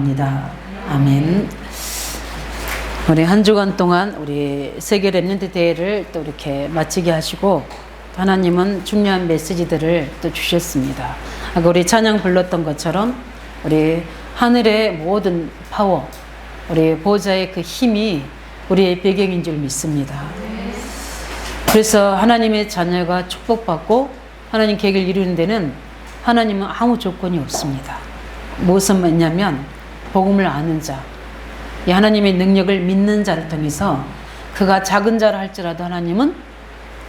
축복합니다. 아멘. 우리 한 주간 동안 우리 세계 렘넌트 대회를 또 이렇게 마치게 하시고 하나님은 중요한 메시지들을 또 주셨습니다. 아까 우리 찬양 불렀던 것처럼 우리 하늘의 모든 파워, 우리 보호자의 그 힘이 우리의 배경인 줄 믿습니다. 그래서 하나님의 자녀가 축복받고 하나님 계획을 이루는 데는 하나님은 아무 조건이 없습니다. 무엇은 뭐냐면 복음을 아는 자, 이 하나님의 능력을 믿는 자를 통해서 그가 작은 자라 할지라도 하나님은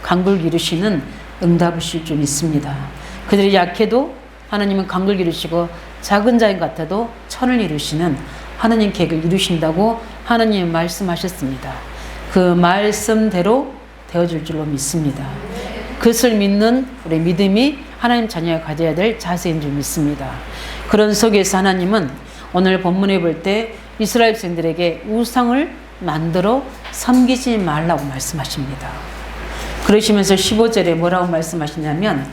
강국을 이루시는 응답이실 줄 믿습니다. 그들이 약해도 하나님은 강국을 이루시고 작은 자인 것 같아도 천을 이루시는 하나님 계획을 이루신다고 하나님이 말씀하셨습니다. 그 말씀대로 되어줄 줄로 믿습니다. 그것을 믿는 우리 믿음이 하나님 자녀가 가져야 될 자세인 줄 믿습니다. 그런 속에서 하나님은 오늘 본문에 볼 때 이스라엘 백성들에게 우상을 만들어 섬기지 말라고 말씀하십니다. 그러시면서 15절에 뭐라고 말씀하시냐면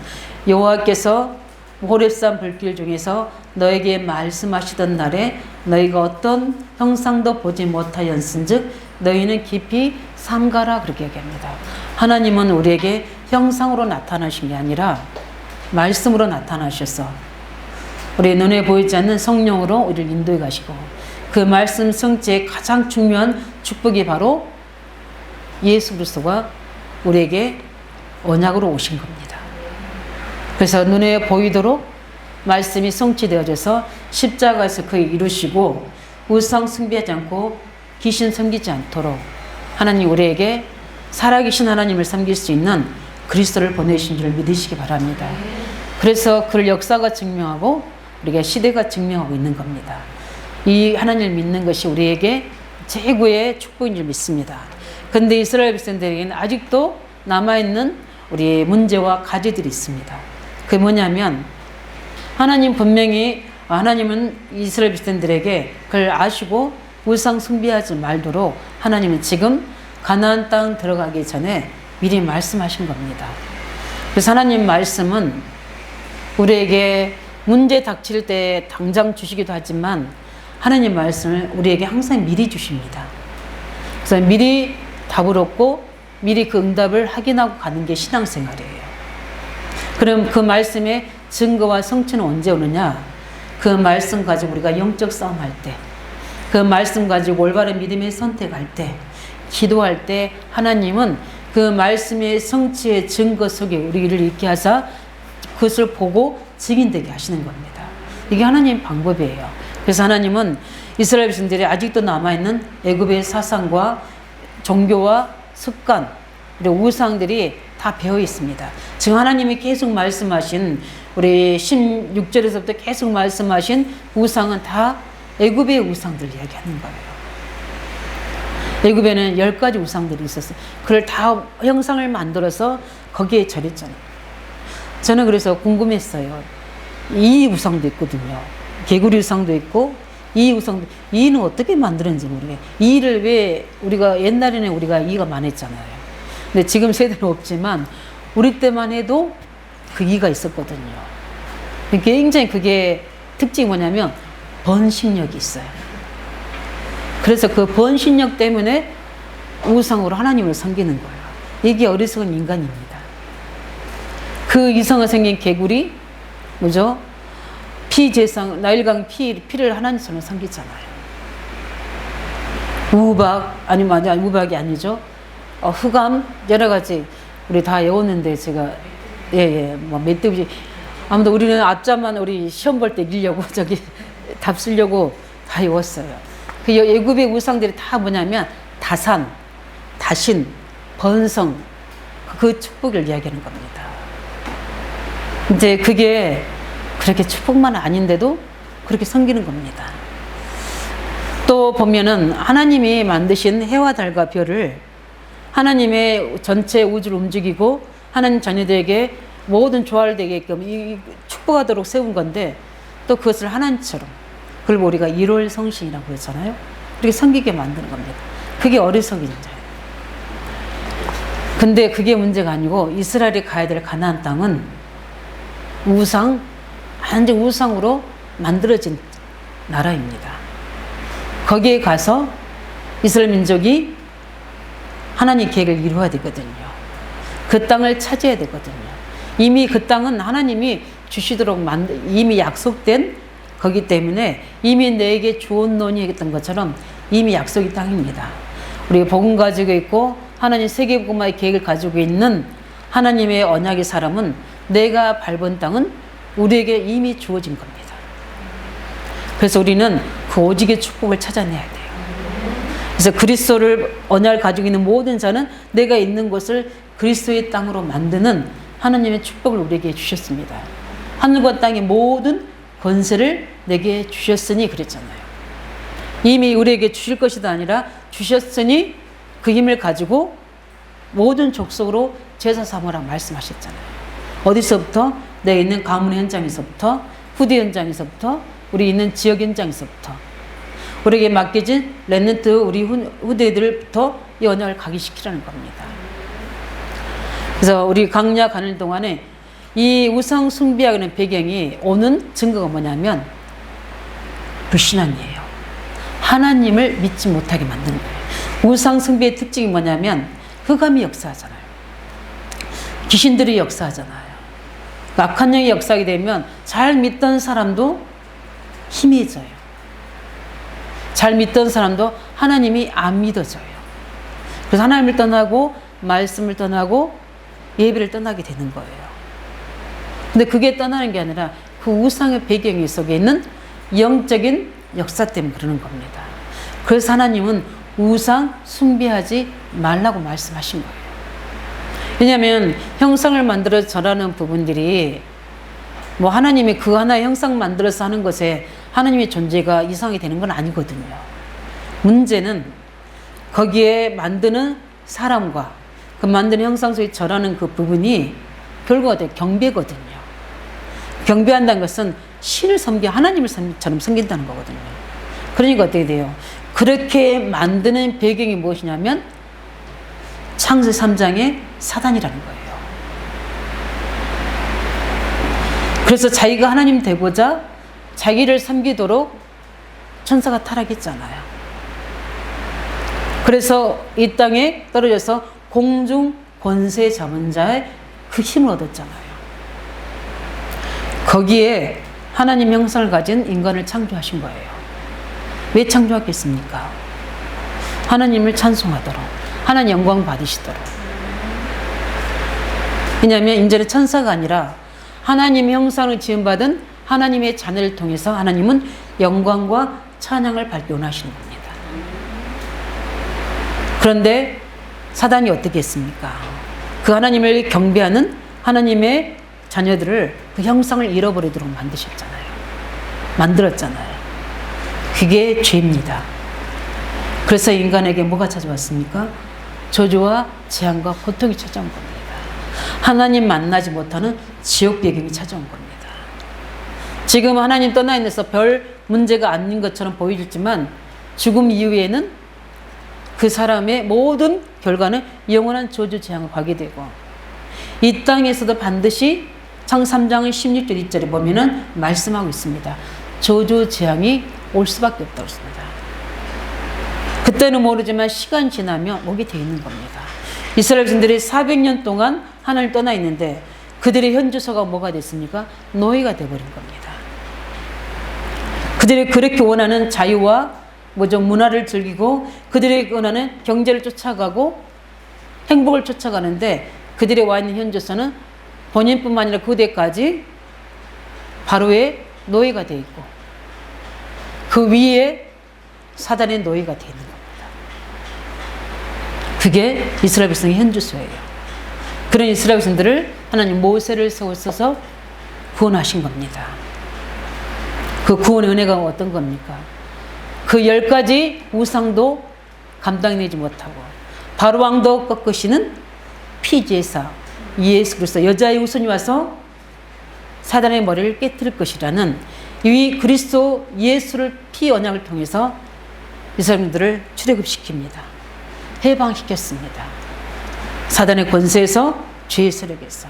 여호와께서 호렙산 불길 중에서 너에게 말씀하시던 날에 너희가 어떤 형상도 보지 못하였은즉 너희는 깊이 삼가라 그렇게 얘기합니다. 하나님은 우리에게 형상으로 나타나신 게 아니라 말씀으로 나타나셔서 우리 눈에 보이지 않는 성령으로 우리를 인도해 가시고 그 말씀 성취의 가장 중요한 축복이 바로 예수 그리스도가 우리에게 언약으로 오신 겁니다. 그래서 눈에 보이도록 말씀이 성취되어져서 십자가에서 그를 이루시고 우상 숭배하지 않고 귀신 섬기지 않도록 하나님 우리에게 살아계신 하나님을 섬길 수 있는 그리스도를 보내신 줄 믿으시기 바랍니다. 그래서 그를 역사가 증명하고 우리가 시대가 증명하고 있는 겁니다. 이 하나님을 믿는 것이 우리에게 최고의 축복인 줄 믿습니다. 그런데 이스라엘 백성들에게는 아직도 남아있는 우리 문제와 가지들이 있습니다. 그게 뭐냐면 하나님 분명히 하나님은 이스라엘 백성들에게 그걸 아시고 우상 숭배하지 말도록 하나님은 지금 가나안 땅 들어가기 전에 미리 말씀하신 겁니다. 그래서 하나님 말씀은 우리에게 문제 닥칠 때 당장 주시기도 하지만 하나님 말씀을 우리에게 항상 미리 주십니다. 그래서 미리 답을 얻고 미리 그 응답을 확인하고 가는 게 신앙생활이에요. 그럼 그 말씀의 증거와 성취는 언제 오느냐? 그 말씀 가지고 우리가 영적 싸움할 때, 그 말씀 가지고 올바른 믿음의 선택할 때, 기도할 때 하나님은 그 말씀의 성취의 증거 속에 우리를 있게 하사 그것을 보고 증인되게 하시는 겁니다. 이게 하나님의 방법이에요. 그래서 하나님은 이스라엘 백성들이 아직도 남아있는 애굽의 사상과 종교와 습관 그리고 우상들이 다 배어 있습니다. 지금 하나님이 계속 말씀하신 우리 16절에서부터 계속 말씀하신 우상은 다 애굽의 우상들 이야기하는 거예요. 애굽에는 10가지 우상들이 있었어요. 그걸 다 형상을 만들어서 거기에 절했잖아요. 저는 그래서 궁금했어요. 이 우상도 있거든요. 개구리 우상도 있고 이 우상도, 이는 어떻게 만들었는지 모르겠어요. 이를 왜 우리가 옛날에는 우리가 이가 많았잖아요. 근데 지금 세대는 없지만 우리 때만 해도 그 이가 있었거든요. 굉장히 그게 특징이 뭐냐면 번식력이 있어요. 그래서 그 번식력 때문에 우상으로 하나님을 섬기는 거예요. 이게 어리석은 인간입니다. 그 이성을 생긴 개구리, 뭐죠? 피제상, 나일강 피를 하나님처럼 섬기잖아요. 우박, 아니, 우박이 아니죠. 흑암, 여러 가지, 우리 다 외웠는데, 제가, 뭐, 멧돼지. 아무튼 우리는 앞자만 우리 시험 볼 때 읽려고, 답 쓰려고 다 외웠어요. 그 애굽의 우상들이 다 뭐냐면, 다산, 다신, 번성, 그 축복을 이야기하는 겁니다. 이제 그게 그렇게 축복만 아닌데도 그렇게 섬기는 겁니다. 또 보면은 하나님이 만드신 해와 달과 별을 하나님의 전체 우주를 움직이고 하나님 자녀들에게 모든 조화를 되게끔 축복하도록 세운 건데 또 그것을 하나님처럼 그걸 우리가 1월 성신이라고 그랬잖아요. 그렇게 섬기게 만드는 겁니다. 그게 어리석인 자예요. 근데 그게 문제가 아니고 이스라엘이 가야 될 가나안 땅은 우상, 완전 우상으로 만들어진 나라입니다. 거기에 가서 이스라엘 민족이 하나님 계획을 이루어야 되거든요. 그 땅을 차지해야 되거든요. 이미 그 땅은 하나님이 주시도록 이미 약속된 거기 때문에 이미 내게 주었노니 했던 것처럼 이미 약속의 땅입니다. 우리가 복음 가지고 있고 하나님 세계복음화의 계획을 가지고 있는 하나님의 언약의 사람은 내가 밟은 땅은 우리에게 이미 주어진 겁니다. 그래서 우리는 그 오직의 축복을 찾아내야 돼요. 그래서 그리스도를 언약을 가지고 있는 모든 자는 내가 있는 곳을 그리스도의 땅으로 만드는 하나님의 축복을 우리에게 주셨습니다. 하늘과 땅의 모든 권세를 내게 주셨으니 그랬잖아요. 이미 우리에게 주실 것이 아니라 주셨으니 그 힘을 가지고 모든 족속으로 제사 삼으라 말씀하셨잖아요. 어디서부터? 내가 있는 가문 현장에서부터, 후대 현장에서부터, 우리 있는 지역 현장에서부터 우리에게 맡겨진 렘넌트 우리 후대들부터 이 언약을 각인시키라는 겁니다. 그래서 우리 강야 가는 동안에 이 우상 숭배하는 배경이 오는 증거가 뭐냐면 불신앙이에요. 하나님을 믿지 못하게 만드는 거예요. 우상 숭배의 특징이 뭐냐면 흑암이 역사하잖아요. 귀신들이 역사하잖아요. 악한 영이 역사하게 되면 잘 믿던 사람도 희미해져요. 잘 믿던 사람도 하나님이 안 믿어져요. 그래서 하나님을 떠나고 말씀을 떠나고 예배를 떠나게 되는 거예요. 근데 그게 떠나는 게 아니라 그 우상의 배경 속에 있는 영적인 역사 때문에 그러는 겁니다. 그래서 하나님은 우상 숭배하지 말라고 말씀하신 거예요. 왜냐하면 형상을 만들어 절하는 부분들이 뭐 하나님이 그 하나의 형상 만들어서 하는 것에 하나님의 존재가 이상이 되는 건 아니거든요. 문제는 거기에 만드는 사람과 그 만드는 형상 속에 절하는 그 부분이 결과가 돼 경배거든요. 경배한다는 것은 신을 섬겨 하나님을처럼 섬긴다는 거거든요. 그러니까 어떻게 돼요? 그렇게 만드는 배경이 무엇이냐면 창세기 3장의 사단이라는 거예요. 그래서 자기가 하나님 되고자 자기를 섬기도록 천사가 타락했잖아요. 그래서 이 땅에 떨어져서 공중 권세 잡은 자의 그 힘을 얻었잖아요. 거기에 하나님 형상을 가진 인간을 창조하신 거예요. 왜 창조했겠습니까? 하나님을 찬송하도록, 하나님 영광 받으시도록. 왜냐하면 이제는 천사가 아니라 하나님 형상을 지음받은 하나님의 자녀를 통해서 하나님은 영광과 찬양을 받기 원하시는 겁니다. 그런데 사단이 어떻게 했습니까? 그 하나님을 경배하는 하나님의 자녀들을 그 형상을 잃어버리도록 만들었잖아요. 그게 죄입니다. 그래서 인간에게 뭐가 찾아왔습니까? 저주와 재앙과 고통이 찾아온 겁니다. 하나님 만나지 못하는 지옥 배경이 찾아온 겁니다. 지금 하나님 떠나 있어서 별 문제가 아닌 것처럼 보여지지만 죽음 이후에는 그 사람의 모든 결과는 영원한 저주 재앙을 가게 되고 이 땅에서도 반드시 창세기 3장 16절 2절에 보면은 말씀하고 있습니다. 저주 재앙이 올 수밖에 없다고 했습니다. 그때는 모르지만 시간이 지나면 오게 돼 있는 겁니다. 이스라엘 백성들이 400년 동안 하나님을 떠나 있는데 그들의 현주소가 뭐가 됐습니까? 노예가 되어버린 겁니다. 그들이 그렇게 원하는 자유와 문화를 즐기고 그들이 원하는 경제를 쫓아가고 행복을 쫓아가는데 그들의 와 있는 현주소는 본인뿐만 아니라 그대까지 바로의 노예가 되어 있고 그 위에 사단의 노예가 되어 있는 겁니다. 그게 이스라엘 백성의 현주소예요. 그런 이스라엘 백성들을 하나님 모세를 세워서 구원하신 겁니다. 그 구원의 은혜가 어떤 겁니까? 그 10가지 우상도 감당내지 못하고 바로왕도 꺾으시는 피제사 예수 그리스도 여자의 후손이 와서 사단의 머리를 깨뜨릴 것이라는 이 그리스도 예수를 피 언약을 통해서 이 사람들을 출애굽시킵니다. 해방시켰습니다. 사단의 권세에서 죄의 세력에서.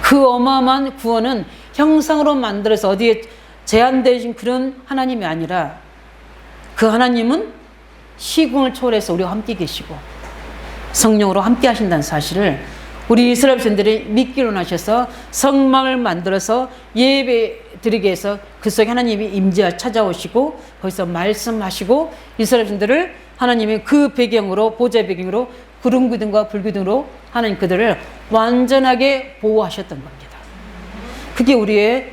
그 어마어마한 구원은 형상으로 만들어서 어디에 제한되신 그런 하나님이 아니라 그 하나님은 시공을 초월해서 우리와 함께 계시고 성령으로 함께 하신다는 사실을 우리 이스라엘 백성들이 믿기로 하셔서 성막을 만들어서 예배 드리게 해서 그 속에 하나님이 임재하 찾아오시고 거기서 말씀하시고 이스라엘 백성들을 하나님이 그 배경으로 보좌의 배경으로 구름 기둥과 불 기둥으로 하나님 그들을 완전하게 보호하셨던 겁니다. 그게 우리의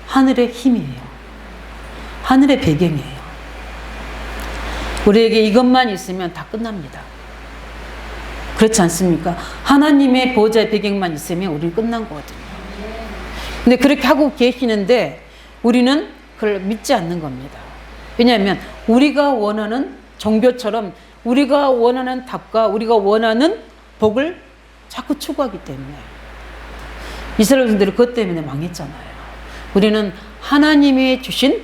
하늘의 힘이에요. 하늘의 배경이에요. 우리에게 이것만 있으면 다 끝납니다. 그렇지 않습니까? 하나님의 보호자의 배경만 있으면 우리는 끝난 거거든요. 근데 그렇게 하고 계시는데 우리는 그걸 믿지 않는 겁니다. 왜냐하면 우리가 원하는 종교처럼 우리가 원하는 답과 우리가 원하는 복을 자꾸 추구하기 때문에 이스라엘 백성들이 그것 때문에 망했잖아요. 우리는 하나님이 주신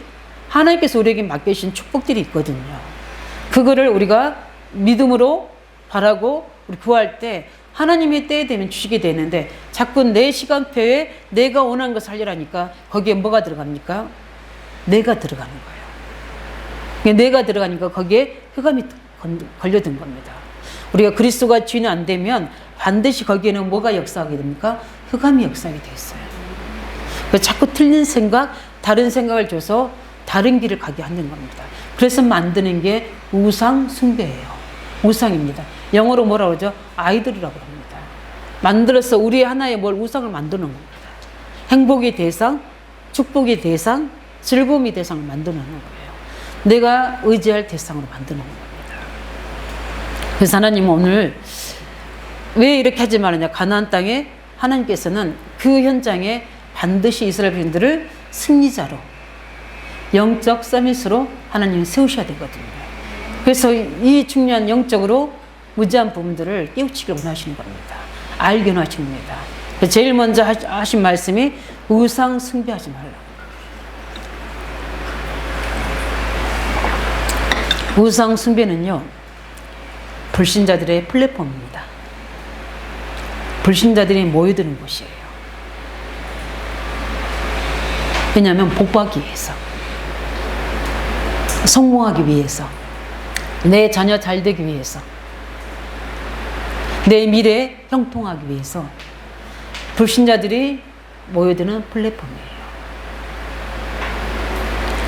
하나님께서 우리에게 맡겨주신 축복들이 있거든요. 그거를 우리가 믿음으로 바라고 우리 구할 때 하나님의 때에 되면 주시게 되는데 자꾸 내 시간표에 내가 원하는 것을 하려니까 거기에 뭐가 들어갑니까? 내가 들어가는 거예요. 내가 들어가니까 거기에 흑암이 걸려든 겁니다. 우리가 그리스도가 주인이 안 되면 반드시 거기에는 뭐가 역사하게 됩니까? 흑암이 역사하게 돼 있어요. 그래서 자꾸 틀린 생각, 다른 생각을 줘서 다른 길을 가게 하는 겁니다. 그래서 만드는 게 우상 숭배예요. 우상입니다. 영어로 뭐라고 그러죠? 아이돌이라고 합니다. 만들어서 우리 하나의 뭘 우상을 만드는 겁니다. 행복의 대상, 축복의 대상, 즐거움의 대상을 만드는 거예요. 내가 의지할 대상으로 만드는 겁니다. 그래서 하나님은 오늘 왜 이렇게 하지 말았냐? 가나안 땅에 하나님께서는 그 현장에 반드시 이스라엘 백성들을 승리자로 영적 서밋으로 하나님이 세우셔야 되거든요. 그래서 이 중요한 영적으로 무지한 부분들을 깨우치기를 원하시는 겁니다. 알게 원하십니다. 제일 먼저 하신 말씀이 우상 숭배하지 말라. 우상 숭배는요, 불신자들의 플랫폼입니다. 불신자들이 모여드는 곳이에요. 왜냐하면 복받기 위해서, 성공하기 위해서, 내 자녀 잘 되기 위해서, 내 미래 형통하기 위해서 불신자들이 모여드는 플랫폼이에요.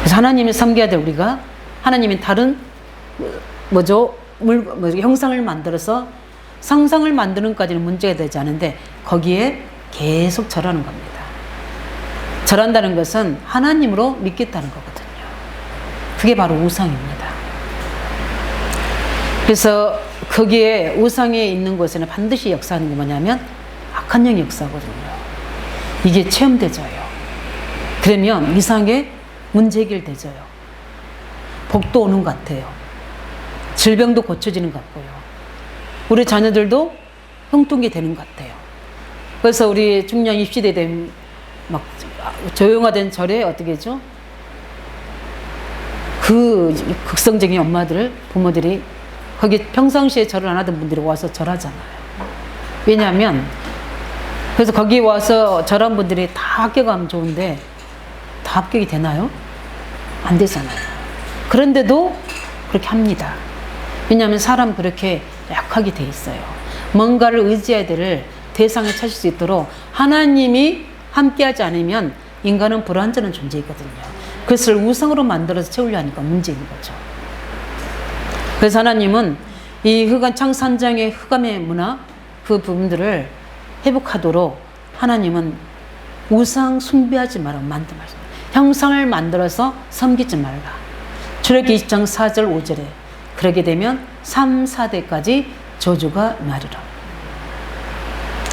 그래서 하나님을 섬겨야 될 우리가 하나님이 다른 형상을 만들어서 상상을 만드는 것까지는 문제가 되지 않은데 거기에 계속 절하는 겁니다. 절한다는 것은 하나님으로 믿겠다는 거거든요. 그게 바로 우상입니다. 그래서 거기에 우상에 있는 곳에는 반드시 역사하는 게 뭐냐면 악한 영이 역사하거든요. 이게 체험되져요. 그러면 이상하게 문제 해결되져요. 복도 오는 것 같아요. 질병도 고쳐지는 것 같고요. 우리 자녀들도 형통이 되는 것 같아요. 그래서 우리 중년 입시대 된 막 조용화된 절에 어떻게 하죠? 그 극성적인 엄마들, 부모들이 거기 평상시에 절을 안 하던 분들이 와서 절하잖아요. 왜냐하면 그래서 거기 와서 절한 분들이 다 합격하면 좋은데 다 합격이 되나요? 안 되잖아요. 그런데도 그렇게 합니다. 왜냐하면 사람 그렇게 약하게 돼 있어요. 뭔가를 의지해야 될 대상을 찾을 수 있도록 하나님이 함께하지 않으면 인간은 불완전한 존재이거든요. 그것을 우상으로 만들어서 채우려 하니까 문제인 거죠. 그래서 하나님은 이 흑암 창산장의 흑암의 문화 그 부분들을 회복하도록 하나님은 우상 숭배하지 말라 만들어 형상을 만들어서 섬기지 말라. 출애굽기 20장 4절 5절에 그러게 되면 3, 4대까지 저주가 임하리라.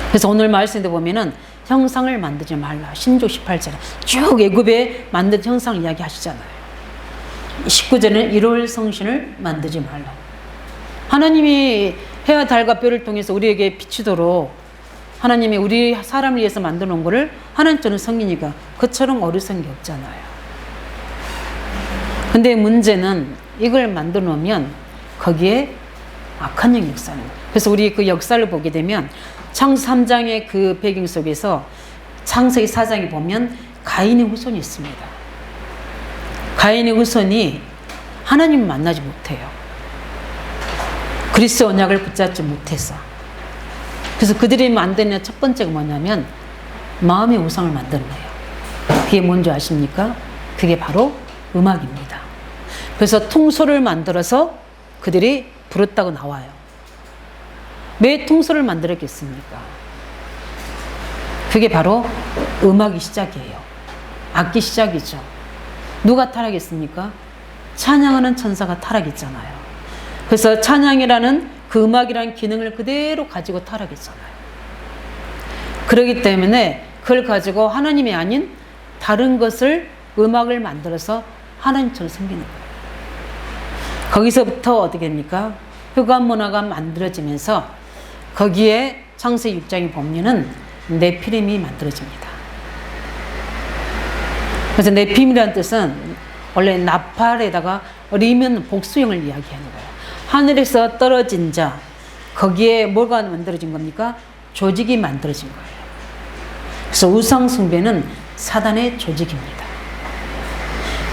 그래서 오늘 말씀에 보면은 형상을 만들지 말라. 신조 18절에 쭉 애굽에 만든 형상을 이야기하시잖아요. 19절에는 일월 성신을 만들지 말라. 하나님이 해와 달과 별을 통해서 우리에게 비추도록 하나님이 우리 사람을 위해서 만들어 놓은 거를 하나님처럼 성인이가 그처럼 어리석은 게 없잖아요. 근데 문제는 이걸 만들어 놓으면 거기에 악한 영이 역사하는 거예요. 그래서 우리 그 역사를 보게 되면 창세 3장의 그 배경 속에서 창세기 4장에 보면 가인의 후손이 있습니다. 가인의 후손이 하나님 만나지 못해요. 그리스도 언약을 붙잡지 못해서. 그래서 그들이 만드는 첫 번째가 뭐냐면 마음의 우상을 만들어내요. 그게 뭔지 아십니까? 그게 바로 음악입니다. 그래서 통소를 만들어서 그들이 부르다고 나와요. 왜 통소를 만들었겠습니까? 그게 바로 음악이 시작이에요. 악기 시작이죠. 누가 타락했습니까? 찬양하는 천사가 타락했잖아요. 그래서 찬양이라는 그 음악이라는 기능을 그대로 가지고 타락했잖아요. 그렇기 때문에 그걸 가지고 하나님이 아닌 다른 것을 음악을 만들어서 하나님처럼 섬기는 거예요. 거기서부터 어떻게 됩니까? 흑암 문화가 만들어지면서 거기에 창세기 6장에 보면은 네피림이 만들어집니다. 그래서 네피림이라는 뜻은 원래 나팔에다가 리면 복수형을 이야기하는 거예요. 하늘에서 떨어진 자, 거기에 뭐가 만들어진 겁니까? 조직이 만들어진 거예요. 그래서 우상 숭배는 사단의 조직입니다.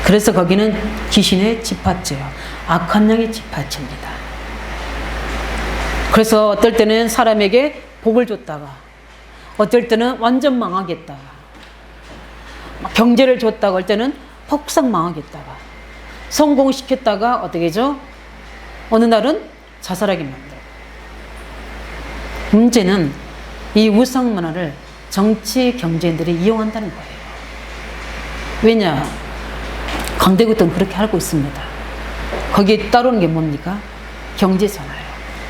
그래서 거기는 귀신의 집합지예요. 악한 영의 집합지입니다. 그래서 어떨 때는 사람에게 복을 줬다가 어떨 때는 완전 망하겠다가 경제를 줬다가 어떨 때는 폭삭 망하겠다가 성공시켰다가 어떻게 죠? 어느 날은 자살하게 만들어요. 문제는 이 우상 문화를 정치 경제인들이 이용한다는 거예요. 왜냐? 강대국들은 그렇게 알고 있습니다. 거기에 따르는 게 뭡니까? 경제잖아요.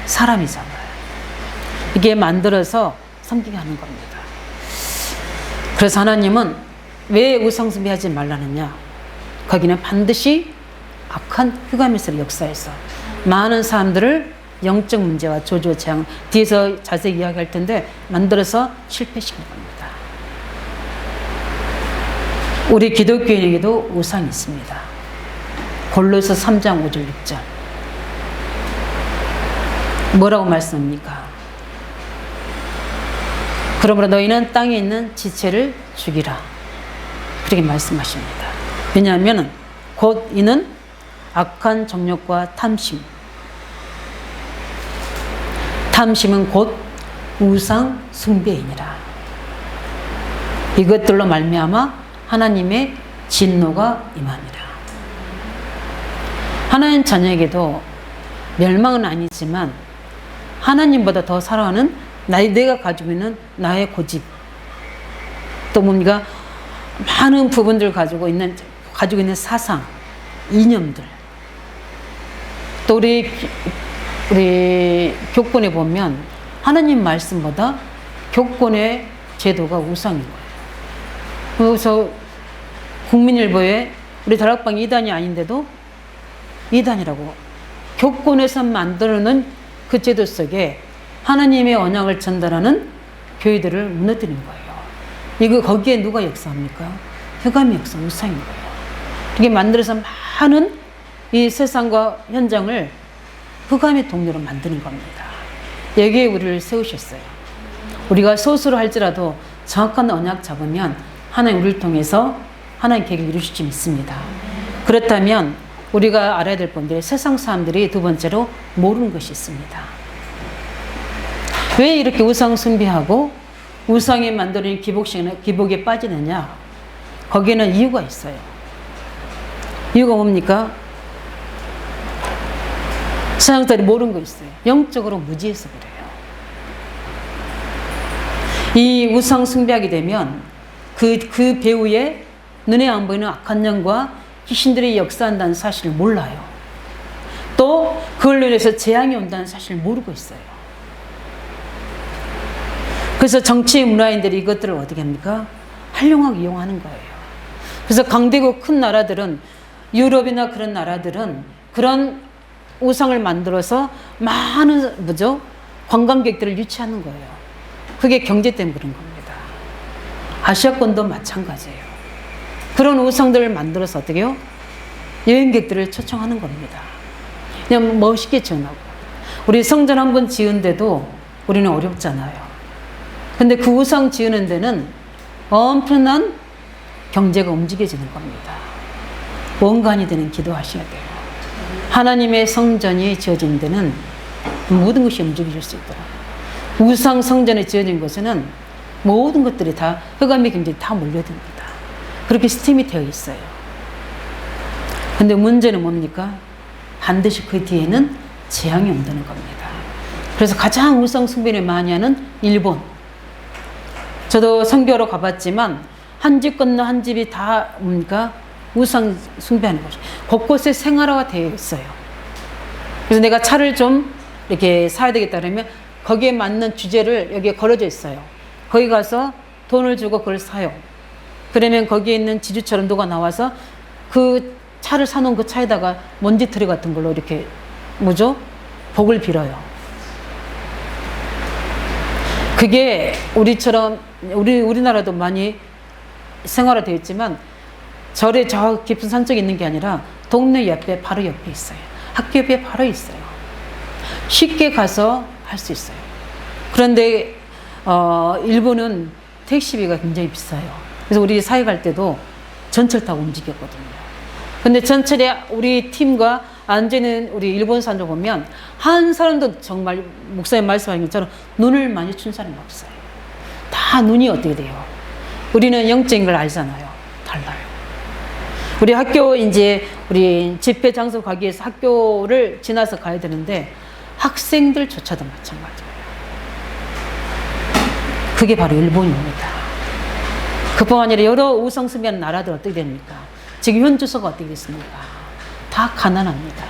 사람이잖아요. 이게 만들어서 섬기게 하는 겁니다. 그래서 하나님은 왜 우상 숭배하지 말라느냐? 거기는 반드시 악한 흑암에서 역사해서 많은 사람들을 영적 문제와 조조 재앙 뒤에서 자세히 이야기할 텐데 만들어서 실패시키는 겁니다. 우리 기독교인에게도 우상이 있습니다. 골로새 3장 5절 6절 뭐라고 말씀합니까? 그러므로 너희는 땅에 있는 지체를 죽이라 그렇게 말씀하십니다. 왜냐하면 곧 이는 악한 정욕과 탐심, 탐심은 곧 우상 숭배이니라. 이것들로 말미암아 하나님의 진노가 임하니라. 하나님 자녀에게도 멸망은 아니지만 하나님보다 더 사랑하는 내가 가지고 있는 나의 고집, 또 뭡니까? 많은 부분들 가지고 있는 사상, 이념들. 또 우리 교권에 보면 하나님 말씀보다 교권의 제도가 우상인 거예요. 그래서 국민일보에 우리 다락방 2단이 아닌데도 2단이라고 교권에서 만들어놓은 그 제도 속에 하나님의 언약을 전달하는 교회들을 무너뜨린 거예요. 이거 거기에 누가 역사합니까? 흑암의 역사, 우상인 거예요. 이게 만들어서 많은 이 세상과 현장을 흑암의 동료로 만드는 겁니다. 여기에 우리를 세우셨어요. 우리가 소수로 할지라도 정확한 언약 잡으면 하나님 우리를 통해서 하나님 계획을 이루실 수 있습니다. 그렇다면 우리가 알아야 될 건데 세상 사람들이 두 번째로 모르는 것이 있습니다. 왜 이렇게 우상 숭배하고 우상이 만드는 기복에 빠지느냐? 거기에는 이유가 있어요. 이유가 뭡니까? 세상 사람들이 모르는 거 있어요. 영적으로 무지해서 그래요. 이 우상 숭배하게 되면 그 배후에 눈에 안 보이는 악한 영과 귀신들이 역사한다는 사실을 몰라요. 또 그걸로 인해서 재앙이 온다는 사실을 모르고 있어요. 그래서 정치 문화인들이 이것들을 어떻게 합니까? 활용하고 이용하는 거예요. 그래서 강대국 큰 나라들은 유럽이나 그런 나라들은 그런 우상을 만들어서 많은 관광객들을 유치하는 거예요. 그게 경제 때문에 그런 겁니다. 아시아권도 마찬가지예요. 그런 우상들을 만들어서 어떻게 해요? 여행객들을 초청하는 겁니다. 그냥 멋있게 지어나고. 우리 성전 한 번 지은데도 우리는 어렵잖아요. 근데 그 우상 지으는 데는 엄청난 경제가 움직여지는 겁니다. 원간이 되는 기도하셔야 돼요. 하나님의 성전이 지어진 데는 모든 것이 움직일 수 있더라. 우상 성전이 지어진 곳에는 모든 것들이 다 흑암의 경제에 다 몰려듭니다. 그렇게 스팀이 되어 있어요. 근데 문제는 뭡니까? 반드시 그 뒤에는 재앙이 온다는 겁니다. 그래서 가장 우상 숭배를 많이 하는 일본. 저도 선교로 가봤지만 한 집 건너 한 집이 다 뭡니까? 우상 숭배하는 것이 곳곳에 생활화가 되어 있어요. 그래서 내가 차를 좀 이렇게 사야 되겠다 그러면 거기에 맞는 주제를 여기에 걸어져 있어요. 거기 가서 돈을 주고 그걸 사요. 그러면 거기에 있는 지주처럼 누가 나와서 그 차를 사놓은 그 차에다가 먼지털이 같은 걸로 이렇게 뭐죠? 복을 빌어요. 그게 우리처럼 우리나라도 많이 생활화되어 있지만 절에 저 깊은 산 쪽에 있는 게 아니라 동네 옆에 바로 옆에 있어요. 학교 옆에 바로 있어요. 쉽게 가서 할 수 있어요. 그런데 일본은 택시비가 굉장히 비싸요. 그래서 우리 사회 갈 때도 전철 타고 움직였거든요. 근데 전철에 우리 팀과 앉아있는 우리 일본 사람들 보면 한 사람도 정말 목사님 말씀하신 것처럼 눈을 마주친 사람이 없어요. 다 눈이 어떻게 돼요? 우리는 영적인 걸 알잖아요. 달라요. 우리 학교 이제 우리 집회 장소 가기 위해서 학교를 지나서 가야 되는데 학생들조차도 마찬가지예요. 그게 바로 일본입니다. 그뿐만 아니라 여러 우상 숭배하는 나라들 어떻게 됩니까? 지금 현 주소가 어떻게 됐습니까? 다 가난합니다.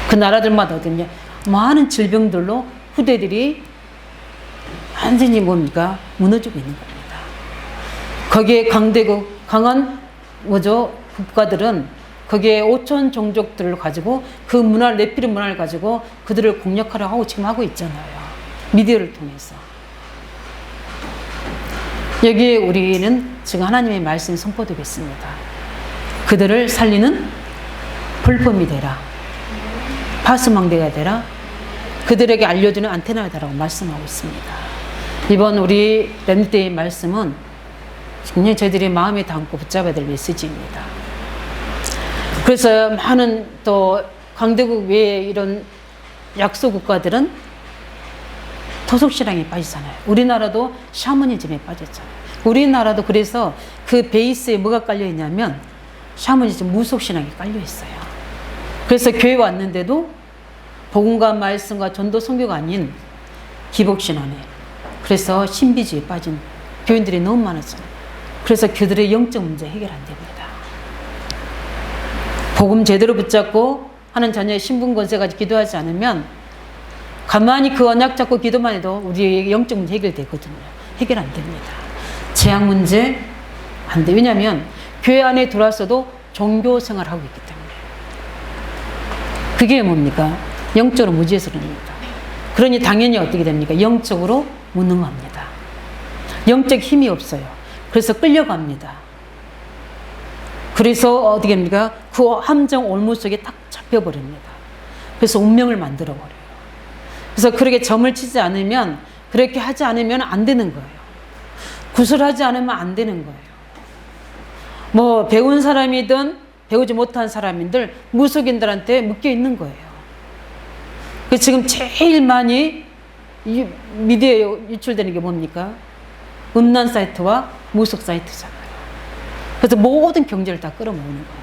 그 나라들마다 어디냐? 많은 질병들로 후대들이 완전히 뭡니까? 무너지고 있는 겁니다. 거기에 강한 국가들은 거기에 5천 종족들을 가지고 그 문화를, 네피림 문화를 가지고 그들을 공략하려고 하고 지금 하고 있잖아요. 미디어를 통해서. 여기에 우리는 지금 하나님의 말씀이 선포되고 있습니다. 그들을 살리는 불법이 되라. 파수망대가 되라. 그들에게 알려주는 안테나가 되라고 말씀하고 있습니다. 이번 우리 렘넌트의 말씀은 굉장히 저희들이 마음에 담고 붙잡아야 될 메시지입니다. 그래서 많은 또 강대국 외에 이런 약소 국가들은 토속신앙에 빠지잖아요. 우리나라도 샤머니즘에 빠졌잖아요. 우리나라도 그래서 그 베이스에 뭐가 깔려 있냐면 샤머니즘, 무속신앙이 깔려 있어요. 그래서 교회 왔는데도 복음과 말씀과 전도 선교가 아닌 기복신앙에, 그래서 신비주의에 빠진 교인들이 너무 많았잖아요. 그래서 그들의 영적 문제 해결 안 됩니다. 복음 제대로 붙잡고 하는 자녀의 신분 권세까지 기도하지 않으면 가만히 그 언약 잡고 기도만 해도 우리의 영적 문제 해결되거든요. 해결 안 됩니다. 재앙 문제 안 돼. 왜냐하면 교회 안에 들어왔어도 종교 생활을 하고 있기 때문에. 그게 뭡니까? 영적으로 무지해서 그럽니다. 그러니 당연히 어떻게 됩니까? 영적으로 무능합니다. 영적 힘이 없어요. 그래서 끌려갑니다. 그래서 어떻게 합니까? 그 함정 올무 속에 딱 잡혀버립니다. 그래서 운명을 만들어버려요. 그래서 그렇게 점을 치지 않으면, 그렇게 하지 않으면 안 되는 거예요. 구슬하지 않으면 안 되는 거예요. 뭐 배운 사람이든 배우지 못한 사람인들, 무속인들한테 묶여 있는 거예요. 그래서 지금 제일 많이 미디어에 유출되는 게 뭡니까? 음란 사이트와 무속 사이트잖아요. 그래서 모든 경제를 다 끌어모으는 겁니다.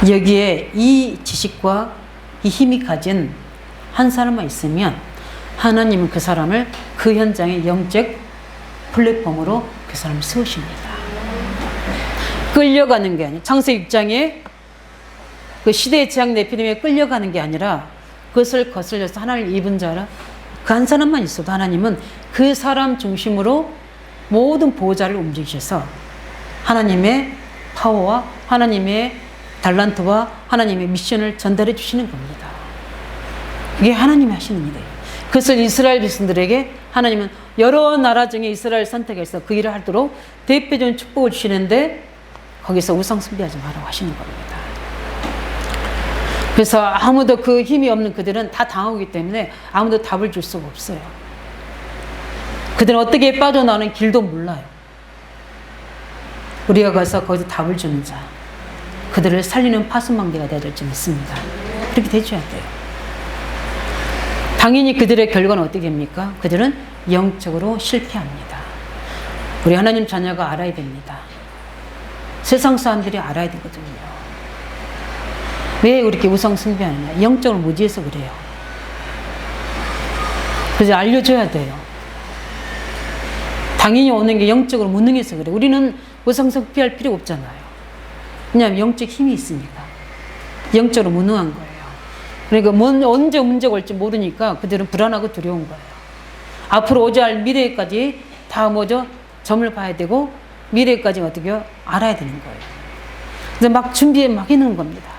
여기에 이 지식과 이 힘이 가진 한 사람만 있으면 하나님은 그 사람을 그 현장의 영적 플랫폼으로 그 사람을 세우십니다. 끌려가는 게 아니라 창세기 6장에 그 시대의 재앙 네피림에 끌려가는 게 아니라 그것을 거슬려서 하나님을 입은 자라 그 한 사람만 있어도 하나님은 그 사람 중심으로 모든 보호자를 움직이셔서 하나님의 파워와 하나님의 달란트와 하나님의 미션을 전달해 주시는 겁니다. 이게 하나님이 하시는 일이에요. 그것을 이스라엘 백성들에게 하나님은 여러 나라 중에 이스라엘 선택해서 그 일을 하도록 대표적인 축복을 주시는데 거기서 우상 숭배하지 말라고 하시는 겁니다. 그래서 아무도 그 힘이 없는 그들은 다 당하기 때문에 아무도 답을 줄 수가 없어요. 그들은 어떻게 빠져나오는 길도 몰라요. 우리가 가서 거기서 답을 주는 자, 그들을 살리는 파수망대가 되어야 될지 믿습니다. 그렇게 되셔야 돼요. 당연히 그들의 결과는 어떻게 됩니까? 그들은 영적으로 실패합니다. 우리 하나님 자녀가 알아야 됩니다. 세상 사람들이 알아야 되거든요. 왜 이렇게 우상 숭배하느냐? 영적으로 무지해서 그래요. 그래서 알려줘야 돼요. 당연히 오는 게 영적으로 무능해서 그래요. 우리는 우상 숭배할 필요가 없잖아요. 왜냐하면 영적 힘이 있으니까. 영적으로 무능한 거예요. 그러니까 언제 문제가 올지 모르니까 그들은 불안하고 두려운 거예요. 앞으로 오지 할 미래까지 다 점을 봐야 되고 미래까지 어떻게 알아야 되는 거예요. 그래서 막 준비해 막 해놓은 겁니다.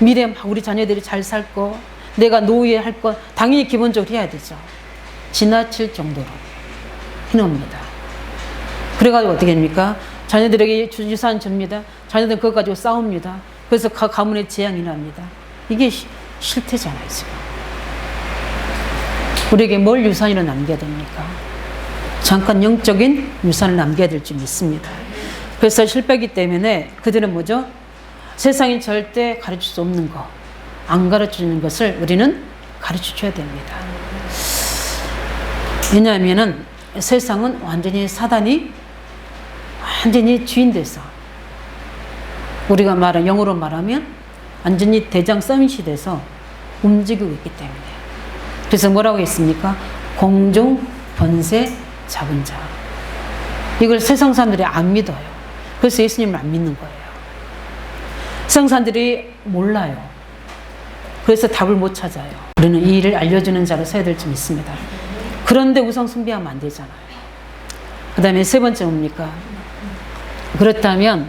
미래 막 우리 자녀들이 잘 살 거, 내가 노후에 할 거 당연히 기본적으로 해야 되죠. 지나칠 정도로 해놓습니다. 그래가지고 어떻게 됩니까? 자녀들에게 유산 줍니다. 자녀들 그거 가지고 싸웁니다. 그래서 가문에 재앙이 납니다. 이게 실태잖아요, 지금. 우리에게 뭘 유산으로 남겨야 됩니까? 잠깐 영적인 유산을 남겨야 될 줄 믿습니다. 그래서 실패하기 때문에 그들은 세상이 절대 가르칠 수 없는 거, 안 가르쳐주는 것을 우리는 가르쳐줘야 됩니다. 왜냐하면 세상은 완전히 사단이 완전히 주인 돼서 우리가 영어로 말하면 완전히 대장 서밋이 돼서 움직이고 있기 때문에 그래서 뭐라고 했습니까? 공중 번세 작은 자. 이걸 세상 사람들이 안 믿어요. 그래서 예수님을 안 믿는 거예요. 세상 사람들이 몰라요. 그래서 답을 못 찾아요. 우리는 이 일을 알려주는 자로 서야 될 줄 믿습니다. 그런데 우상 숭배하면 안 되잖아요. 그 다음에 세 번째 뭡니까? 그렇다면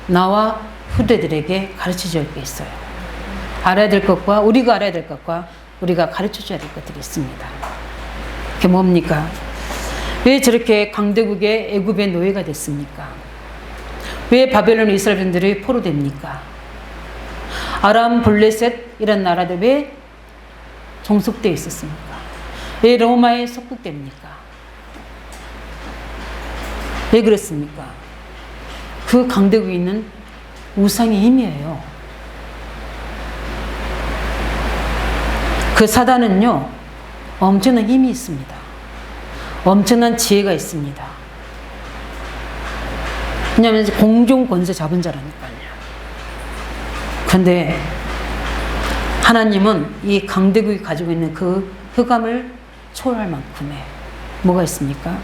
나와 후대들에게 가르쳐줘야 할 게 있어요. 알아야 될 것과 우리가 알아야 될 것과 우리가 가르쳐줘야 될 것들이 있습니다. 그게 뭡니까? 왜 저렇게 강대국의 애굽의 노예가 됐습니까? 왜 바벨론 이스라엘인들이 포로됩니까? 아람 블레셋 이런 나라들 왜 종속되어 있었습니까? 왜 로마에 속국됩니까? 왜 그랬습니까? 그 강대국에 있는 우상의 힘이에요. 그 사단은요, 엄청난 힘이 있습니다. 엄청난 지혜가 있습니다. 왜냐하면 공중 권세 잡은 자라니까요. 그런데 하나님은 이 강대국이 가지고 있는 그 흑암을 초월할 만큼의 뭐가 있습니까?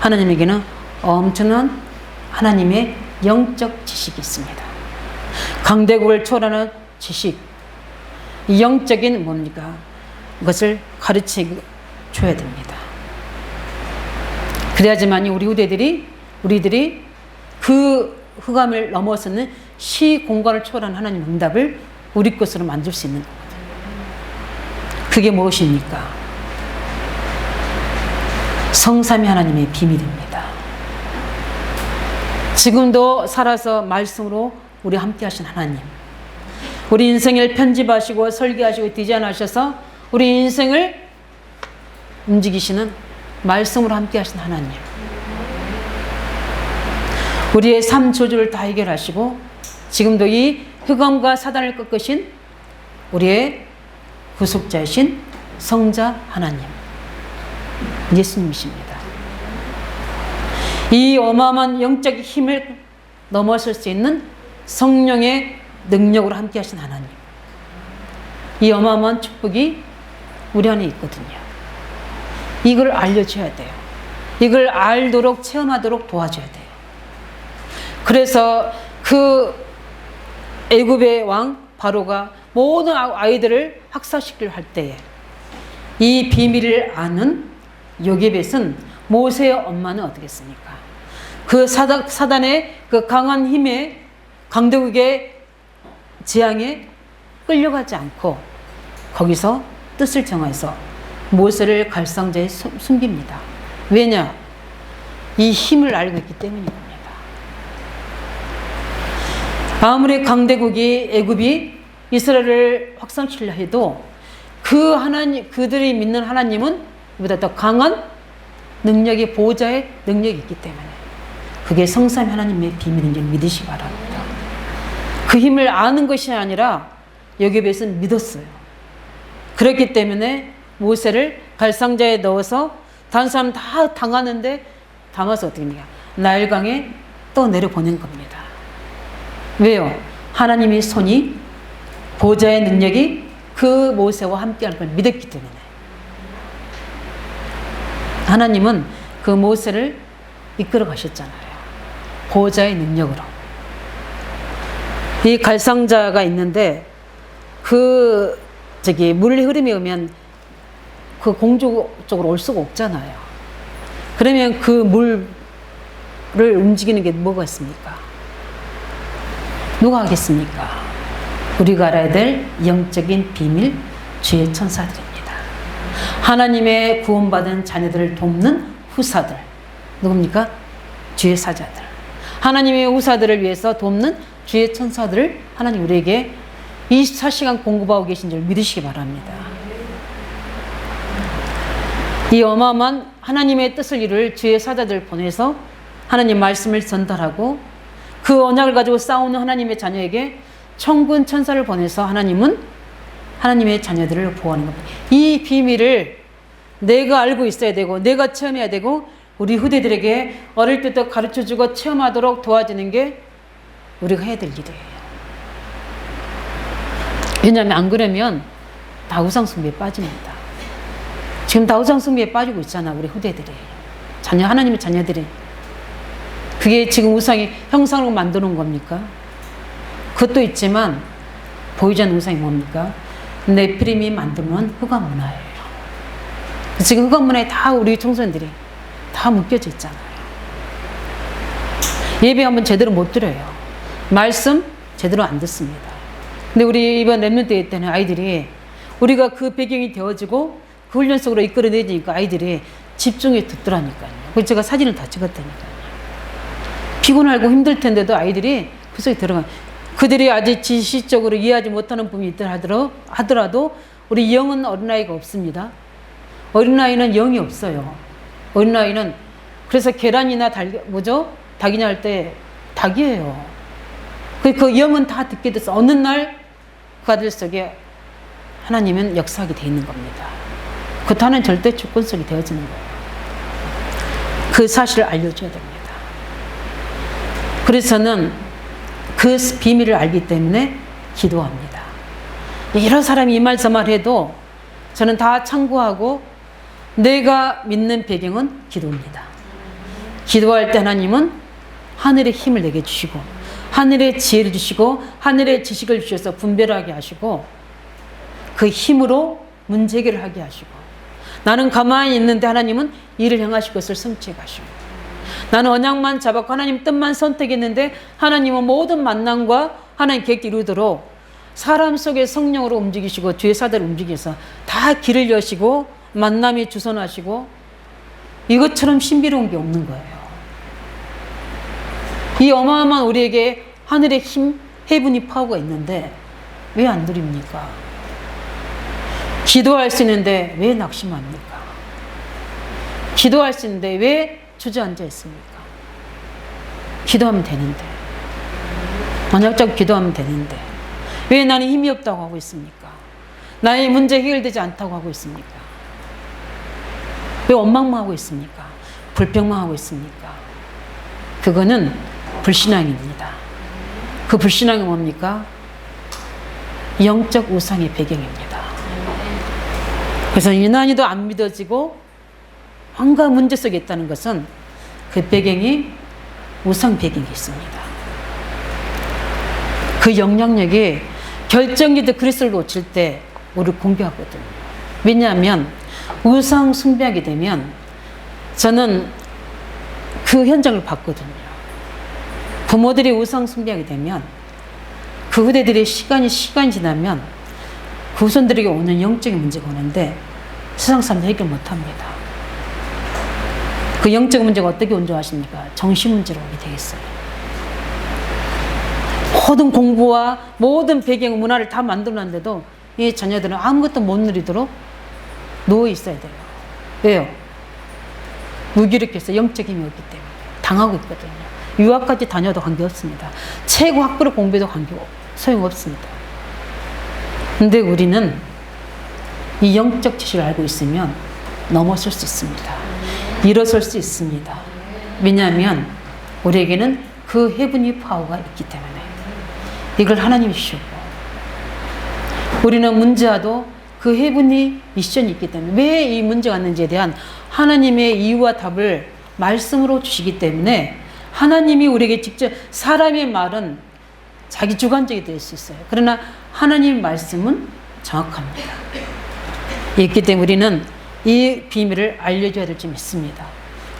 하나님에게는 엄청난 하나님의 영적 지식이 있습니다. 강대국을 초월하는 지식, 이 영적인 뭡니까? 그것을 가르쳐 줘야 됩니다. 그래야지만 우리들이 그 흑암을 넘어서는 시공간을 초월한 하나님 응답을 우리 것으로 만들 수 있는 거거든요. 그게 무엇입니까? 성삼위 하나님의 비밀입니다. 지금도 살아서 말씀으로 우리 함께 하신 하나님, 우리 인생을 편집하시고 설계하시고 디자인하셔서 우리 인생을 움직이시는 말씀으로 함께 하신 하나님, 우리의 삶 조주를 다 해결하시고 지금도 이 흑암과 사단을 꺾으신 우리의 구속자이신 성자 하나님 예수님이십니다. 이 어마어마한 영적 힘을 넘어설 수 있는 성령의 능력으로 함께 하신 하나님, 이 어마어마한 축복이 우리 안에 있거든요. 이걸 알려줘야 돼요. 이걸 알도록 체험하도록 도와줘야 돼요. 그래서 그 애굽의 왕 바로가 모든 아이들을 학살시키려 할 때에 이 비밀을 아는 요게벳은 모세의 엄마는 어떻게 했습니까? 그 사단의 그 강한 힘에 강대국의 재앙에 끌려가지 않고 거기서 뜻을 정해서 모세를 갈상자에 숨깁니다. 왜냐? 이 힘을 알고 있기 때문입니다. 아무리 강대국이 애굽이 이스라엘을 확산시키려 해도 그 하나님, 그들이 믿는 하나님은 이보다 더 강한 능력의 보호자의 능력이 있기 때문에 그게 성삼위 하나님의 비밀인 줄 믿으시기 바랍니다. 그 힘을 아는 것이 아니라 여기에 비해서는 믿었어요. 그렇기 때문에 모세를 갈상자에 넣어서 다른 사람 다 당하는데 담아서 어떻게 합니까? 나일강에 또 내려보낸 겁니다. 왜요? 하나님의 손이, 보좌의 능력이 그 모세와 함께할 걸 믿었기 때문에. 하나님은 그 모세를 이끌어 가셨잖아요. 보좌의 능력으로. 이 갈상자가 있는데 물의 흐름이 오면 그 공주 쪽으로 올 수가 없잖아요. 그러면 그 물을 움직이는 게 뭐가 있습니까? 누가 하겠습니까? 우리가 알아야 될 영적인 비밀, 주의 천사들입니다. 하나님의 구원받은 자녀들을 돕는 후사들. 누굽니까? 주의 사자들. 하나님의 후사들을 위해서 돕는 주의 천사들을 하나님 우리에게 24시간 공급하고 계신 줄 믿으시기 바랍니다. 이 어마어마한 하나님의 뜻을 이룰 주의 사자들을 보내서 하나님 말씀을 전달하고 그 언약을 가지고 싸우는 하나님의 자녀에게 천군 천사를 보내서 하나님은 하나님의 자녀들을 보호하는 겁니다. 이 비밀을 내가 알고 있어야 되고 내가 체험해야 되고 우리 후대들에게 어릴 때부터 가르쳐주고 체험하도록 도와주는 게 우리가 해야 될 일이에요. 왜냐하면 안 그러면 다 우상숭배에 빠집니다. 지금 다 우상숭배에 빠지고 있잖아, 우리 후대들이. 하나님의 자녀들이. 그게 지금 우상이 형상으로 만드는 겁니까? 그것도 있지만 보이지 않는 우상이 뭡니까? 네피림이 만드는 흑암 문화예요. 지금 흑암 문화에 다 우리 청소년들이 다 묶여져 있잖아요. 예배 한번 제대로 못 드려요. 말씀 제대로 안 듣습니다. 근데 우리 이번 랩런트 때는 아이들이 우리가 그 배경이 되어지고 그 훈련 속으로 이끌어내니까 아이들이 집중해 듣더라니까요. 그래서 제가 사진을 다 찍었다니까요. 피곤하고 힘들 텐데도 아이들이 그 속에 들어가. 그들이 아직 지식적으로 이해하지 못하는 부분이 있다 하더라도 우리 영은 어린아이가 없습니다. 어린아이는 영이 없어요. 어린아이는 그래서 계란이나 닭이냐 할 때 닭이에요. 그 영은 다 듣게 돼서 어느 날 그 아들 속에 하나님은 역사하게 돼 있는 겁니다. 그렇다는 절대 주권성이 되어지는 거예요. 그 사실을 알려줘야 됩니다. 그래서 저는 그 비밀을 알기 때문에 기도합니다. 여러 사람이 이 말 저 말 해도 저는 다 참고하고 내가 믿는 배경은 기도입니다. 기도할 때 하나님은 하늘의 힘을 내게 주시고 하늘의 지혜를 주시고 하늘의 지식을 주셔서 분별하게 하시고 그 힘으로 문제 해결을 하게 하시고 나는 가만히 있는데 하나님은 일을 행하실 것을 성취해 가시고 나는 언약만 잡았고 하나님 뜻만 선택했는데 하나님은 모든 만남과 하나님 계획 이루도록 사람 속에 성령으로 움직이시고 주의 사대를 움직여서 다 길을 여시고 만남이 주선하시고 이것처럼 신비로운 게 없는 거예요. 이 어마어마한 우리에게 하늘의 힘, 해분이 파워가 있는데 왜 안 누립니까? 기도할 수 있는데 왜 낙심합니까? 기도할 수 있는데 왜 주저앉아 있습니까? 기도하면 되는데 언약적으로 기도하면 되는데 왜 나는 힘이 없다고 하고 있습니까? 나의 문제 해결되지 않다고 하고 있습니까? 왜 원망만 하고 있습니까? 불평만 하고 있습니까? 그거는 불신앙입니다. 그 불신앙이 뭡니까? 영적 우상의 배경입니다. 그래서 유난히도 안 믿어지고 뭔가 문제 속에 있다는 것은 그 배경이 우상 배경이 있습니다. 그 영향력이 결정적으로 그리스도를 놓칠 때 우리를 공격하거든요. 왜냐하면 우상 숭배하게 되면 저는 그 현장을 봤거든요. 부모들이 우상 숭배하게 되면 그 후대들의 시간이 지나면 그 후손들에게 오는 영적인 문제가 오는데 세상 사람들 해결 못합니다. 그 영적인 문제가 어떻게 온 줄 아십니까? 정신 문제로 오게 되겠어요. 모든 공부와 모든 배경 문화를 다 만들어놨는데도 이 자녀들은 아무것도 못 누리도록 누워 있어야 돼요. 왜요? 무기력해서 영적 힘이 없기 때문에 당하고 있거든요. 유학까지 다녀도 관계없습니다. 최고 학부를 공부해도 소용없습니다. 근데 우리는 이 영적 지식을 알고 있으면 넘어설 수 있습니다. 일어설 수 있습니다. 왜냐하면 우리에게는 그 헤븐리 파워가 있기 때문에 이걸 하나님이 주셨고, 우리는 문제와도 그 헤븐리 미션이 있기 때문에 왜 이 문제가 왔는지에 대한 하나님의 이유와 답을 말씀으로 주시기 때문에 하나님이 우리에게 직접, 사람의 말은 자기 주관적이 될 수 있어요. 그러나 하나님의 말씀은 정확합니다. 있기 때문에 우리는 이 비밀을 알려줘야 될 줄 믿습니다.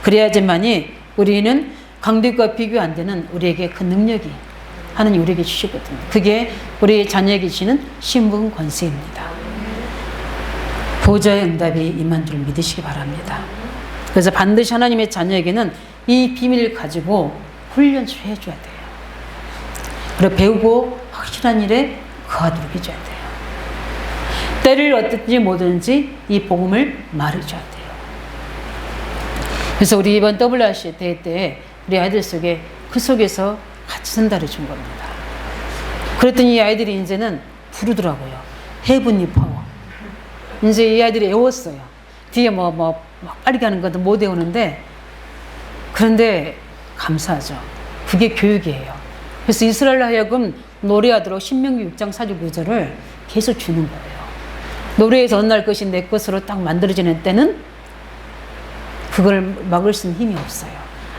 그래야지만이 우리는 강대국과 비교 안 되는 우리에게 그 능력이 하나님 우리에게 주시거든요. 그게 우리 자녀에게 주시는 신분 권세입니다. 보좌의 응답이 임한 줄 믿으시기 바랍니다. 그래서 반드시 하나님의 자녀에게는 이 비밀을 가지고 훈련을 해줘야 돼요. 그리고 배우고 확실한 일에 거하도록 해줘야 돼요. 때를 어떻든지 뭐든지 이 복음을 말해줘야 돼요. 그래서 우리 이번 WRC 대회 때 우리 아이들 속에 그 속에서 같이 전달해 준 겁니다. 그랬더니 이 아이들이 이제는 부르더라고요. 헤븐리 파워. 이제 이 아이들이 외웠어요. 뒤에 막 빨리 가는 것도 못 외우는데, 그런데 감사하죠. 그게 교육이에요. 그래서 이스라엘로 하여금 노래하도록 신명기 6장 4절 9절을 계속 주는 거예요. 노래에서 어느 날 것이 내 것으로 딱 만들어지는 때는 그걸 막을 수 있는 힘이 없어요.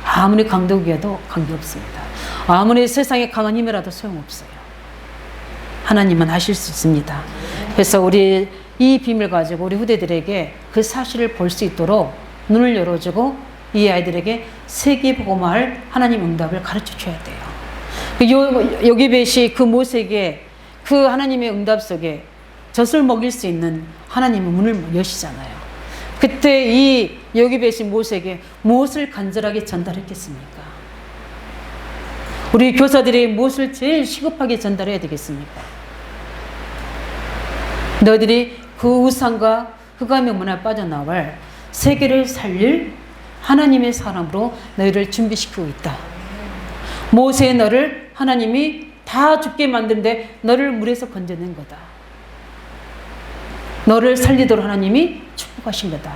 아무리 강도기에도 관계없습니다. 아무리 세상에 강한 힘이라도 소용없어요. 하나님은 하실 수 있습니다. 그래서 우리 이 비밀 가지고 우리 후대들에게 그 사실을 볼 수 있도록 눈을 열어주고 이 아이들에게 세계복음화할 하나님 응답을 가르쳐 줘야 돼요. 요기벳이 그 모세에게 그 하나님의 응답 속에 젖을 먹일 수 있는 하나님의 문을 여시잖아요. 그때 이 요기벳이 모세에게 무엇을 간절하게 전달했겠습니까? 우리 교사들이 무엇을 제일 시급하게 전달해야 되겠습니까? 너희들이 그 우상과 흑암의 문화에 빠져나갈 세계를 살릴 하나님의 사람으로 너희를 준비시키고 있다. 모세의 너를 하나님이 다 죽게 만드는데 너를 물에서 건져낸 거다. 너를 살리도록 하나님이 축복하신 거다.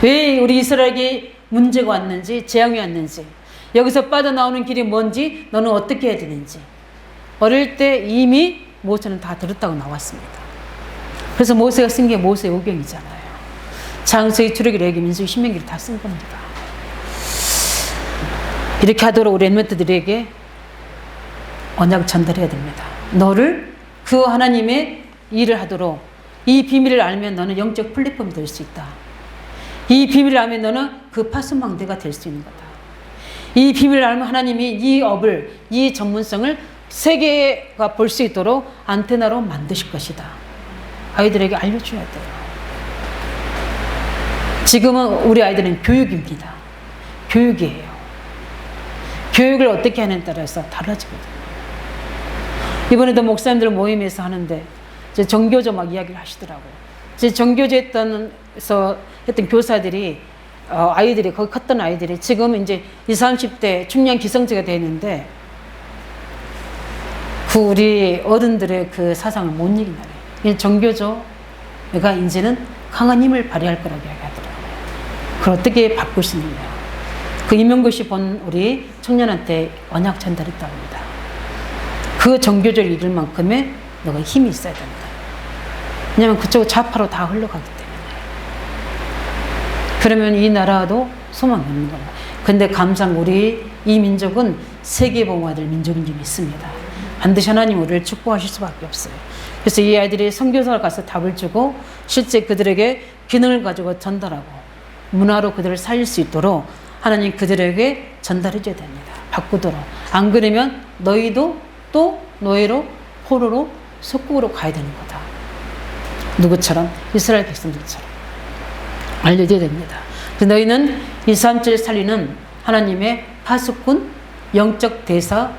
왜 우리 이스라엘에게 문제가 왔는지, 재앙이 왔는지, 여기서 빠져나오는 길이 뭔지, 너는 어떻게 해야 되는지 어릴 때 이미 모세는 다 들었다고 나왔습니다. 그래서 모세가 쓴 게 모세의 오경이잖아요. 장세기, 출애굽, 레위기, 민수기, 신명기를 다 쓴 겁니다. 이렇게 하도록 우리 랩런트들에게 언약을 전달해야 됩니다. 너를 그 하나님의 일을 하도록, 이 비밀을 알면 너는 영적 플랫폼이 될 수 있다. 이 비밀을 알면 너는 그 파수망대가 될 수 있는 거다. 이 비밀을 알면 하나님이 이 업을, 이 전문성을 세계가 볼 수 있도록 안테나로 만드실 것이다. 아이들에게 알려줘야 돼요. 지금은 우리 아이들은 교육입니다. 교육이에요. 교육을 어떻게 하느냐에 따라서 달라지거든요. 이번에도 목사님들 모임에서 하는데 이제 정교조 막 이야기를 하시더라고요. 이제 정교조 했던 교사들이 아이들이, 거기 컸던 아이들이 지금 이제 20, 30대 중년 기성세가 되는데 그 우리 어른들의 그 사상을 못 이긴다네. 정교조가 이제는 강한 힘을 발휘할 거라고 이야기하더라고요. 그걸 어떻게 바꿀 수 있느냐. 그 임용고시 본 우리 청년한테 언약 전달했다고 합니다. 그 정교조를 이길 만큼의 너가 힘이 있어야 된다. 왜냐하면 그쪽 좌파로 다 흘러가기 때문에. 그러면 이 나라도 소망이 없는 겁니다. 근데 감사한 우리 이 민족은 세계봉화될 민족인 줄 믿습니다. 반드시 하나님 우리를 축복하실 수밖에 없어요. 그래서 이 아이들이 선교사를 가서 답을 주고 실제 그들에게 기능을 가지고 전달하고 문화로 그들을 살릴 수 있도록 하나님 그들에게 전달해 줘야 됩니다. 바꾸도록. 안 그러면 너희도 또 노예로, 포로로, 속국으로 가야 되는 거다. 누구처럼? 이스라엘 백성들처럼. 알려줘야 됩니다. 그래서 너희는 이 삶을 살리는 하나님의 파수꾼, 영적 대사,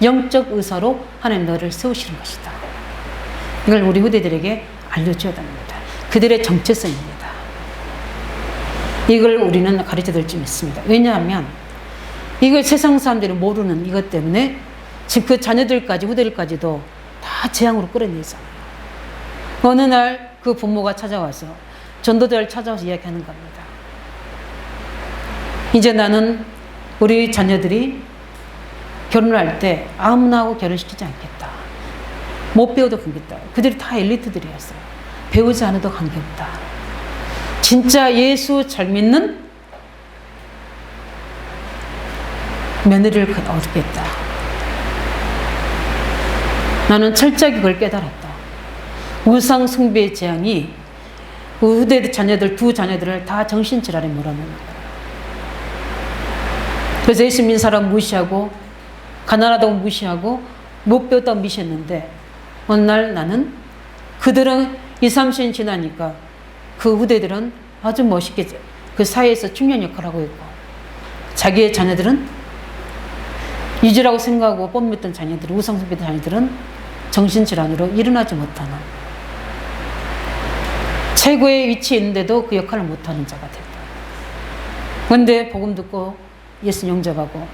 영적 의사로 하나님 너를 세우시는 것이다. 이걸 우리 후대들에게 알려줘야 됩니다. 그들의 정체성입니다. 이걸 우리는 가르쳐 드릴 줄 믿습니다. 왜냐하면 이걸 세상 사람들이 모르는 이것 때문에 지금 그 자녀들까지 후대들까지도 다 재앙으로 끌어내잖아요. 어느 날 그 부모가 찾아와서 전도자를 찾아와서 이야기하는 겁니다. 이제 나는 우리 자녀들이 결혼할 때 아무나 하고 결혼시키지 않겠다. 못 배워도 관계없다. 그들이 다 엘리트들이었어요. 배우지 않아도 관계없다. 진짜 예수 잘 믿는 며느리를 얻겠다. 나는 철저히 그걸 깨달았다. 우상 숭배의 재앙이 후대 자녀들, 두 자녀들을 다 정신질환에 몰아넣는 거예요. 그래서 예수 믿는 사람 무시하고 가난하다고 무시하고 못 배웠다고 무시했는데 어느 날 나는 그들은 20-30년 지나니까 그 후대들은 아주 멋있게 그 사회에서 중요한 역할을 하고 있고 자기의 자녀들은 잊으라고 생각하고 뽐냈던 자녀들, 우상숭배던 자녀들은 정신질환으로 일어나지 못하는 최고의 위치에 있는데도 그 역할을 못하는 자가 됐다. 그런데 복음 듣고 예수 영접하고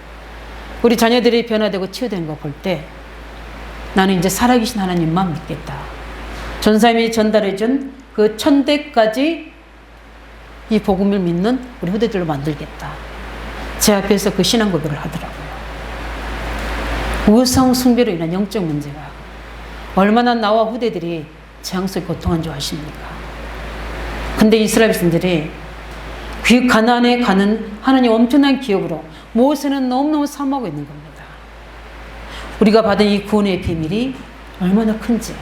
우리 자녀들이 변화되고 치유되는 거 볼 때 나는 이제 살아계신 하나님만 믿겠다. 전사님이 전달해준 그 천대까지 이 복음을 믿는 우리 후대들로 만들겠다. 제 앞에서 그 신앙 고백을 하더라고요. 우상 숭배로 인한 영적 문제가 얼마나 나와 후대들이 재앙 속에 고통한 줄 아십니까? 근데 이스라엘 백성들이 그 가나안에 가는 하나님 엄청난 기업으로 모세는 너무너무 사모하고 있는 겁니다. 우리가 받은 이 구원의 비밀이 얼마나 큰지,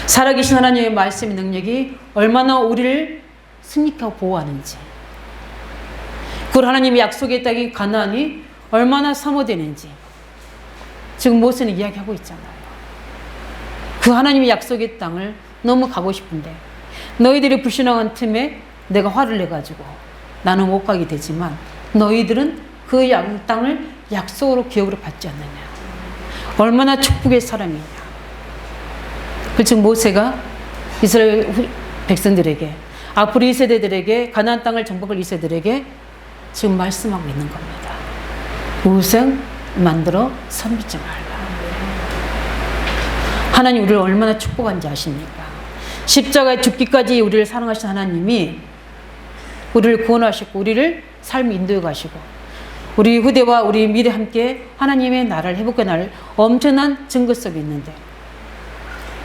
살아계신 하나님의 말씀의 능력이 얼마나 우리를 승리하고 보호하는지, 그걸 하나님이 약속의 땅인 가나안이 얼마나 사모되는지 지금 모세는 이야기하고 있잖아요. 그 하나님의 약속의 땅을 너무 가고 싶은데 너희들이 불신앙한 틈에 내가 화를 내가지고 나는 못 가게 되지만 너희들은 그 땅을 약속으로 기업으로 받지 않느냐. 얼마나 축복의 사람이냐. 그래서 모세가 이스라엘 백성들에게 앞으로 이 세대들에게 가나안 땅을 정복할 이 세대들에게 지금 말씀하고 있는 겁니다. 우상 만들어 섬기지 말라. 하나님 우리를 얼마나 축복한지 아십니까? 십자가에 죽기까지 우리를 사랑하신 하나님이 우리를 구원하시고 우리를 삶 인도해 가시고 우리 후대와 우리 미래 함께 하나님의 나라를 회복해 나를 엄청난 증거 속에 있는데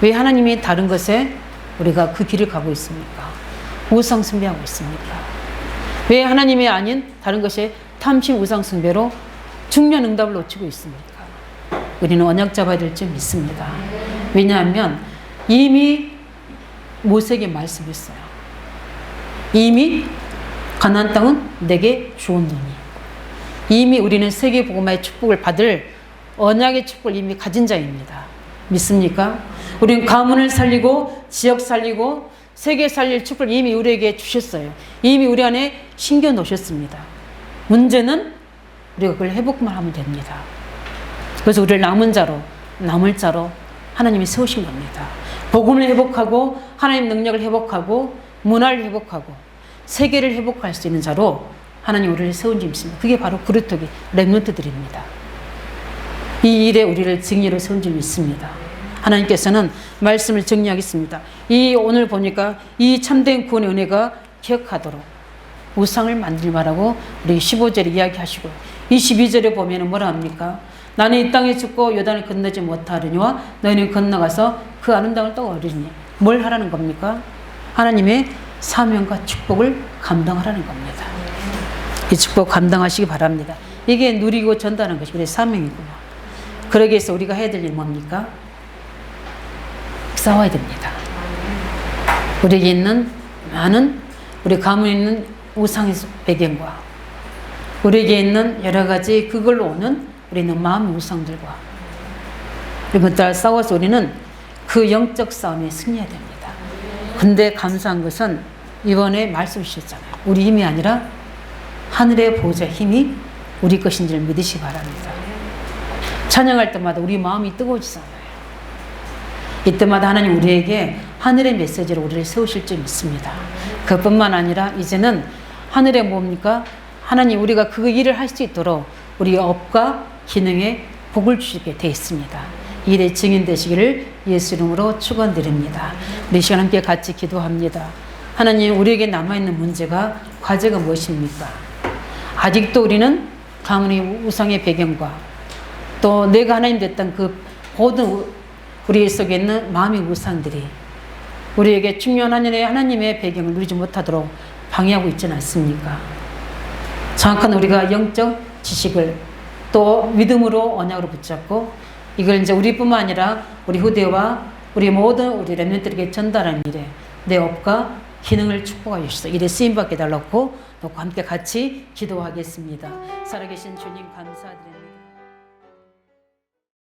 왜 하나님이 다른 것에 우리가 그 길을 가고 있습니까? 우상 숭배하고 있습니까? 왜 하나님이 아닌 다른 것에 탐심 우상 숭배로 중요한 응답을 놓치고 있습니까? 우리는 언약 잡아야 될 줄 믿습니다. 왜냐하면 이미 모세에게 말씀했어요. 이미 가나안 땅은 내게 주었노니. 이미 우리는 세계 복음화의 축복을 받을 언약의 축복을 이미 가진 자입니다. 믿습니까? 우리는 가문을 살리고 지역 살리고 세계 살릴 축복을 이미 우리에게 주셨어요. 이미 우리 안에 심겨 놓으셨습니다. 문제는 우리가 그걸 회복만 하면 됩니다. 그래서 우리를 남을 자로 하나님이 세우신 겁니다. 복음을 회복하고 하나님 능력을 회복하고 문화를 회복하고 세계를 회복할 수 있는 자로 하나님 우리를 세운 줄 믿습니다. 그게 바로 그루터기 렘넌트들입니다. 이 일에 우리를 증인으로 세운 줄 믿습니다. 하나님께서는 말씀을 정리하겠습니다. 이 오늘 보니까 이 참된 구원의 은혜가 기억하도록 우상을 만들지 말라고 우리 15절에 이야기하시고 22절에 보면 뭐라 합니까? 나는 이 땅에 죽고 요단을 건너지 못하려니와 너희는 건너가서 그 아름다움을 또 얻으리니. 뭘 하라는 겁니까? 하나님의 사명과 축복을 감당하라는 겁니다. 이 축복 감당하시기 바랍니다. 이게 누리고 전달하는 것이 우리의 사명이고요. 그러기 위해서 우리가 해야 될 일은 뭡니까? 싸워야 됩니다. 우리에게 있는 많은 우리 가문에 있는 우상의 배경과 우리에게 있는 여러 가지 그걸로 오는 우리는 마음의 우상들과 이번 달 싸워서 우리는 그 영적 싸움에 승리해야 됩니다. 근데 감사한 것은 이번에 말씀 주셨잖아요. 우리 힘이 아니라 하늘의 보호자 힘이 우리 것인 줄 믿으시기 바랍니다. 찬양할 때마다 우리 마음이 뜨거워지잖아요. 이때마다 하나님 우리에게 하늘의 메시지로 우리를 세우실 줄 믿습니다. 그뿐만 아니라 이제는 하늘에 뭡니까? 하나님 우리가 그 일을 할 수 있도록 우리 업과 기능에 복을 주시게 되어 있습니다. 이 일의 증인 되시기를 예수 이름으로 축원드립니다. 우리 시간 함께 같이 기도합니다. 하나님, 우리에게 남아있는 문제가, 과제가 무엇입니까? 아직도 우리는 가문의 우상의 배경과 또 내가 하나님 됐던 그 모든 우리 속에 있는 마음의 우상들이 우리에게 중요한 하나님의 배경을 누리지 못하도록 방해하고 있지는 않습니까? 정확한 우리가 영적 지식을 또 믿음으로 언약으로 붙잡고 이걸 이제 우리뿐만 아니라 우리 후대와 우리 모든 우리 렘넌트들에게 전달하는 일에 내 업과 기능을 축복하여 주시소. 일에 쓰임받게 달라고 놓고 함께 같이 기도하겠습니다. 살아계신 주님 감사드립니다.